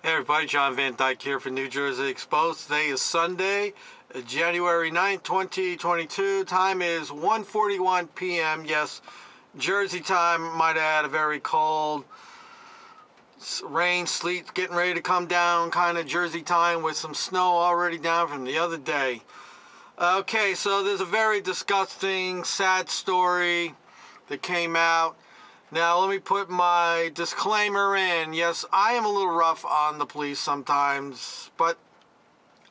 Hey everybody, John Van Dyke here for New Jersey Exposed. Today is Sunday, January 9th, 2022. Time is 1:41 p.m. Yes, Jersey time. Might add a very cold rain, sleet getting ready to come down kind of Jersey time with some snow already down from the other day. Okay, so there's a very disgusting, sad story that came out. Now, let me put my disclaimer in. Yes, I am a little rough on the police sometimes, but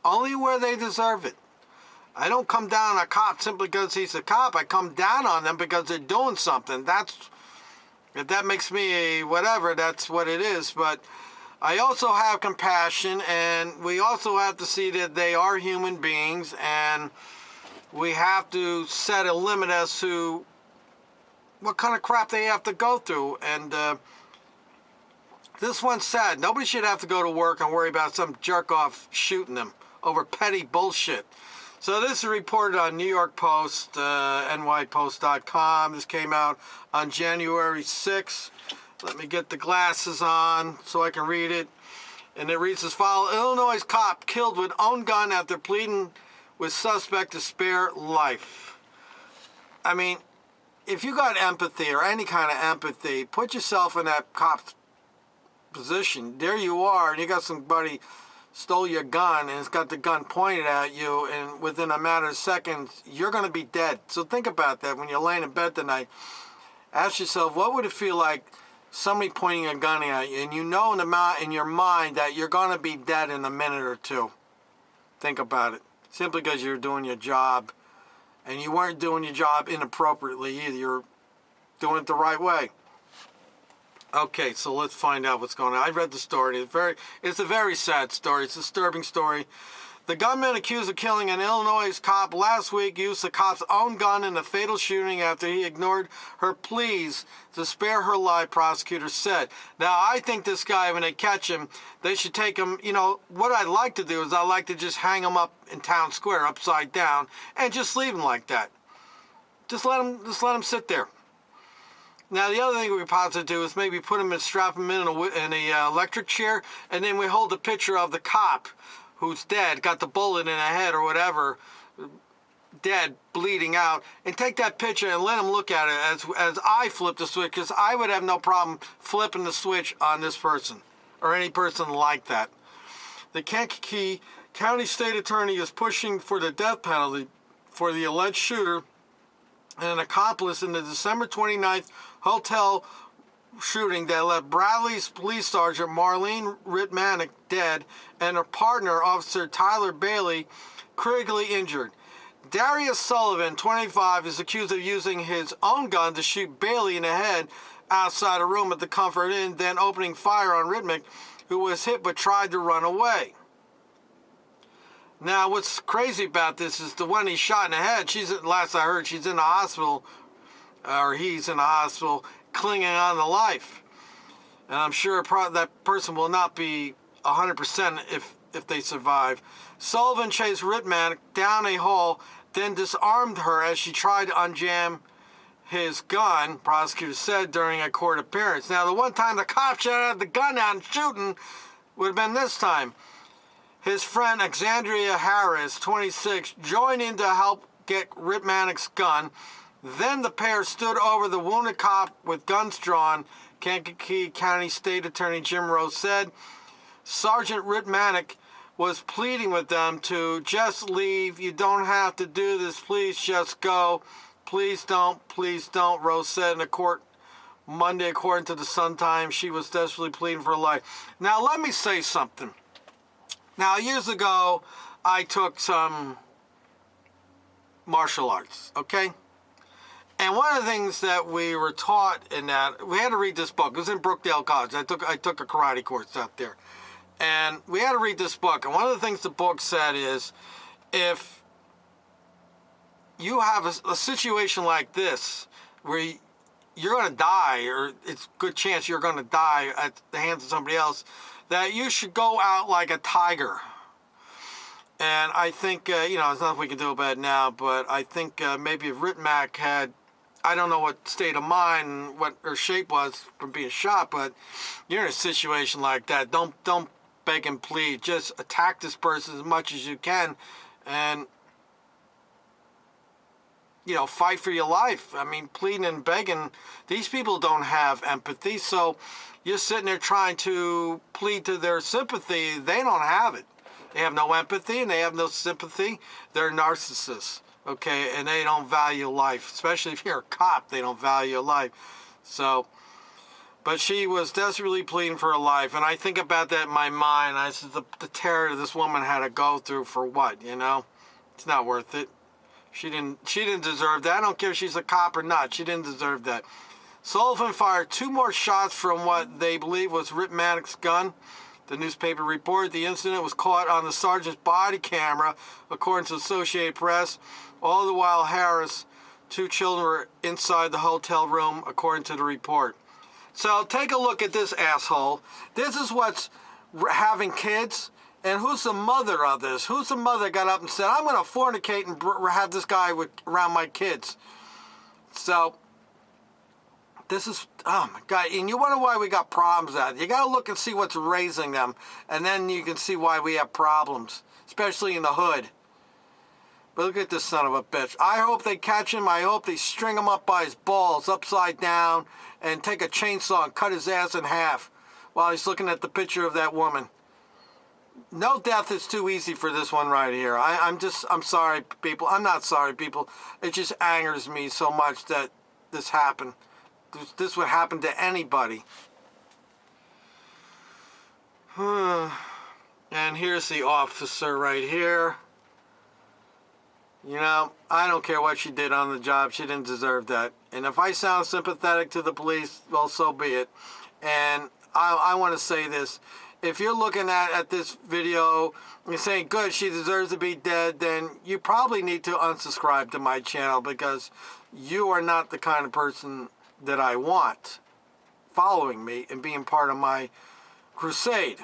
only where they deserve it. I don't come down on a cop simply because he's a cop. I come down on them because they're doing something. If that makes me a whatever, that's what it is. But I also have compassion, and we also have to see that they are human beings, and we have to set a limit as to what kind of crap they have to go through. And this one's sad. Nobody should have to go to work and worry about some jerk off shooting them over petty bullshit. So this is reported on New York Post, nypost.com. This came out on January 6th. Let me get the glasses on so I can read it. And it reads as follows: Illinois cop killed with own gun after pleading with suspect to spare life. I mean, if you got empathy or any kind of empathy, put yourself in that cop's position. There you are, and you got somebody stole your gun and it's got the gun pointed at you, and within a matter of seconds, you're going to be dead. So think about that when you're laying in bed tonight. Ask yourself, what would it feel like somebody pointing a gun at you, and you know in your mind that you're going to be dead in a minute or two? Think about it. Simply because you're doing your job. And you weren't doing your job inappropriately either. You're doing it the right way. Okay, so let's find out what's going on. I read the story. It's a very sad story. It's a disturbing story. The gunman accused of killing an Illinois cop last week used the cop's own gun in a fatal shooting after he ignored her pleas to spare her life, prosecutors said. Now, I think this guy, when they catch him, they should take him, what I'd like to do is I'd like to just hang him up in town square upside down and just leave him like that. Just let him sit there. Now, the other thing we possibly do is maybe put him and strap him in a electric chair, and then we hold a picture of the cop who's dead, got the bullet in the head or whatever, dead, bleeding out, and take that picture and let him look at it as I flip the switch, because I would have no problem flipping the switch on this person or any person like that. The Kankakee County State Attorney is pushing for the death penalty for the alleged shooter and an accomplice in the December 29th hotel shooting that left Bradley's police sergeant Marlene Ritmanick dead and her partner, Officer Tyler Bailey, critically injured. Darius Sullivan, 25, is accused of using his own gun to shoot Bailey in the head outside a room at the Comfort Inn, then opening fire on Ritmanick, who was hit but tried to run away. Now, what's crazy about this is the one he shot in the head, last I heard, she's in the hospital, or he's in the hospital, clinging on to life. And I'm sure that person will not be 100% if they survive. Sullivan chased Ritmanick down a hall, then disarmed her as she tried to unjam his gun, prosecutors said during a court appearance. Now, the one time the cop shot the gun out and shooting would have been this time. His friend Alexandria Harris, 26, joined in to help get Ritmanick's gun. Then the pair stood over the wounded cop with guns drawn, Kankakee County State Attorney Jim Rose said. Sergeant Ritmanick was pleading with them to just leave. You don't have to do this. Please just go. Please don't, Rose said in a court Monday, according to the Sun-Times. She was desperately pleading for her life. Now, let me say something. Now, years ago, I took some martial arts, okay? And one of the things that we were taught in that, we had to read this book. It was in Brookdale College. I took a karate course out there. And we had to read this book. And one of the things the book said is, if you have a situation like this, where you're going to die, or it's a good chance you're going to die at the hands of somebody else, that you should go out like a tiger. And I think, there's nothing we can do about it now, but I think maybe if Ritmanick had, I don't know what state of mind and what her shape was from being shot, but you're in a situation like that, don't beg and plead. Just attack this person as much as you can and, fight for your life. I mean, pleading and begging, these people don't have empathy. So you're sitting there trying to plead to their sympathy. They don't have it. They have no empathy and they have no sympathy. They're narcissists, okay? And they don't value life, especially if you're a cop. They don't value life. So, but she was desperately pleading for her life. And I think about that in my mind. I said, the terror this woman had to go through for what, It's not worth it. She didn't deserve that. I don't care if she's a cop or not. She didn't deserve that. Sullivan fired 2 more shots from what they believe was Rip Maddox's gun. The newspaper reported the incident was caught on the sergeant's body camera, according to Associated Press. All the while, Harris, 2 children were inside the hotel room, according to the report. So take a look at this asshole. This is what's having kids. And who's the mother of this? Who's the mother that got up and said, I'm going to fornicate and have this guy around my kids? So, this is, oh my God. And you wonder why we got problems out. You got to look and see what's raising them. And then you can see why we have problems, especially in the hood. But look at this son of a bitch. I hope they catch him. I hope they string him up by his balls upside down and take a chainsaw and cut his ass in half while he's looking at the picture of that woman. No death is too easy for this one right here. I'm sorry, people. I'm not sorry, people. It just angers me so much that this happened. This would happen to anybody. And here's the officer right here. I don't care what she did on the job. She didn't deserve that. And if I sound sympathetic to the police, well, so be it. And I want to say this. If you're looking at this video and saying, good, she deserves to be dead, then you probably need to unsubscribe to my channel because you are not the kind of person that I want following me and being part of my crusade.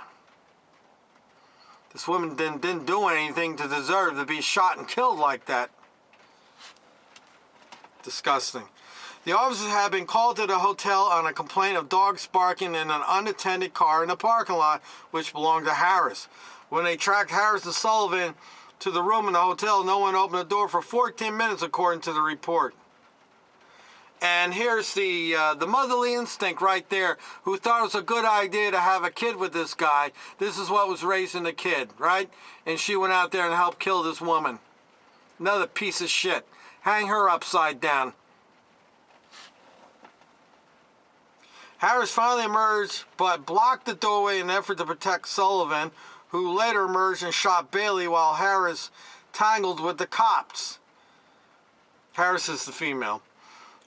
This woman didn't do anything to deserve to be shot and killed like that. Disgusting. The officers have been called to the hotel on a complaint of dogs barking in an unattended car in the parking lot, which belonged to Harris. When they tracked Harris and Sullivan to the room in the hotel, no one opened the door for 14 minutes, according to the report. And here's the motherly instinct right there, who thought it was a good idea to have a kid with this guy. This is what was raising the kid, right? And she went out there and helped kill this woman. Another piece of shit. Hang her upside down. Harris finally emerged, but blocked the doorway in an effort to protect Sullivan, who later emerged and shot Bailey while Harris tangled with the cops. Harris is the female.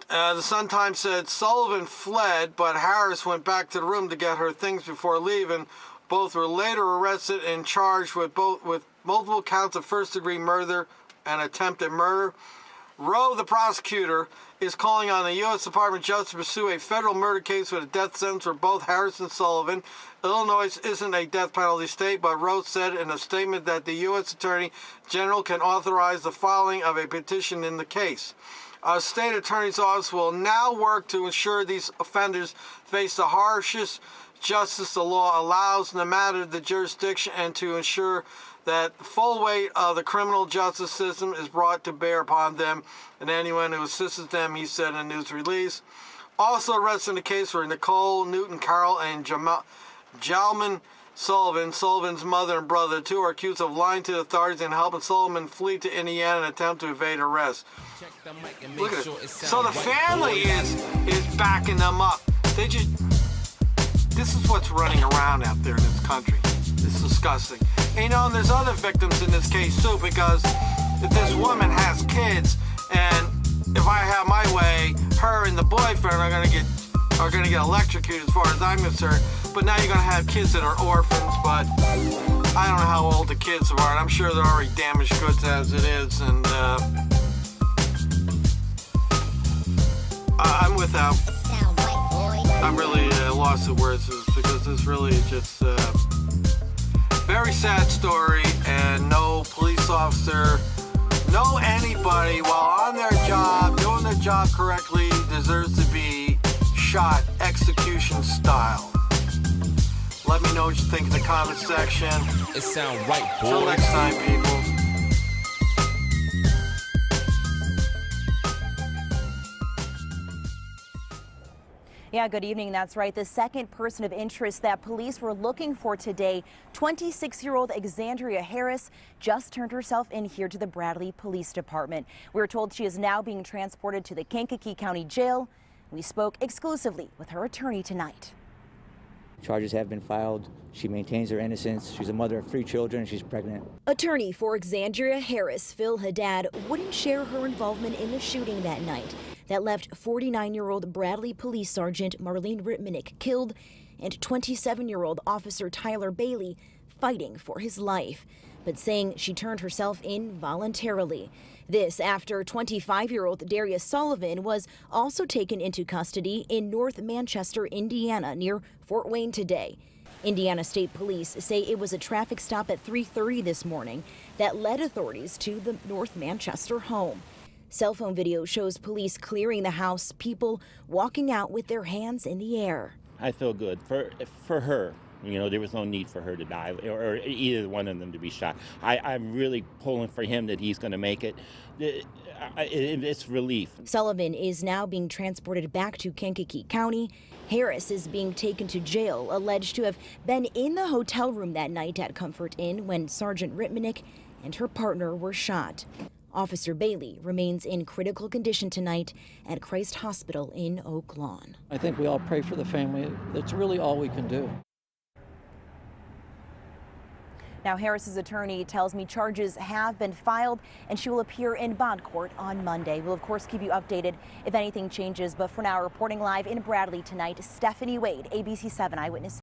The Sun-Times said Sullivan fled, but Harris went back to the room to get her things before leaving. Both were later arrested and charged with multiple counts of first-degree murder and attempted murder. Rowe, the prosecutor, is calling on the U.S. Department of Justice to pursue a federal murder case with a death sentence for both Harris and Sullivan. Illinois isn't a death penalty state, but Rowe said in a statement that the U.S. Attorney General can authorize the filing of a petition in the case. Our state attorney's office will now work to ensure these offenders face the harshest justice the law allows, no matter the jurisdiction, and to ensure that the full weight of the criminal justice system is brought to bear upon them and anyone who assists them, he said in a news release. Also arrested in the case were Nicole Newton Carroll and Jalman Sullivan, Sullivan's mother and brother. The 2 are accused of lying to the authorities and helping Sullivan flee to Indiana in an attempt to evade arrest. Look at it. So the family is backing them up. This is what's running around out there in this country. It's disgusting. And and there's other victims in this case too, because if this woman has kids, and if I have my way, her and the boyfriend are gonna get electrocuted as far as I'm concerned. But now you're gonna have kids that are orphans, but I don't know how old the kids are, and I'm sure they're already damaged goods as it is, and I'm really lost of words because this really just very sad story, and no police officer, no anybody while on their job, doing their job correctly, deserves to be shot execution style. Let me know what you think in the comment section. It sound right, boy. Till next time, people. Yeah, good evening. That's right. The second person of interest that police were looking for today, 26-year-old Exandria Harris, just turned herself in here to the Bradley Police Department. We were told she is now being transported to the Kankakee County Jail. We spoke exclusively with her attorney tonight. Charges have been filed. She maintains her innocence. She's a mother of 3 children. She's pregnant. Attorney for Exandria Harris, Phil Haddad, wouldn't share her involvement in the shooting that night that left 49-year-old Bradley Police Sergeant Marlene Ritmanick killed and 27-year-old Officer Tyler Bailey fighting for his life, but saying she turned herself in voluntarily. This after 25-year-old Darius Sullivan was also taken into custody in North Manchester, Indiana, near Fort Wayne today. Indiana State Police say it was a traffic stop at 3:30 this morning that led authorities to the North Manchester home. Cell phone video shows police clearing the house, people walking out with their hands in the air. I feel good for her. You know, there was no need for her to die or either one of them to be shot. I'm really pulling for him that he's going to make it. It's relief. Sullivan is now being transported back to Kankakee County. Harris is being taken to jail, alleged to have been in the hotel room that night at Comfort Inn when Sergeant Ritmanick and her partner were shot. Officer Bailey remains in critical condition tonight at Christ Hospital in Oak Lawn. I think we all pray for the family. That's really all we can do. Now, Harris's attorney tells me charges have been filed and she will appear in bond court on Monday. We'll, of course, keep you updated if anything changes. But for now, reporting live in Bradley tonight, Stephanie Wade, ABC 7 Eyewitness.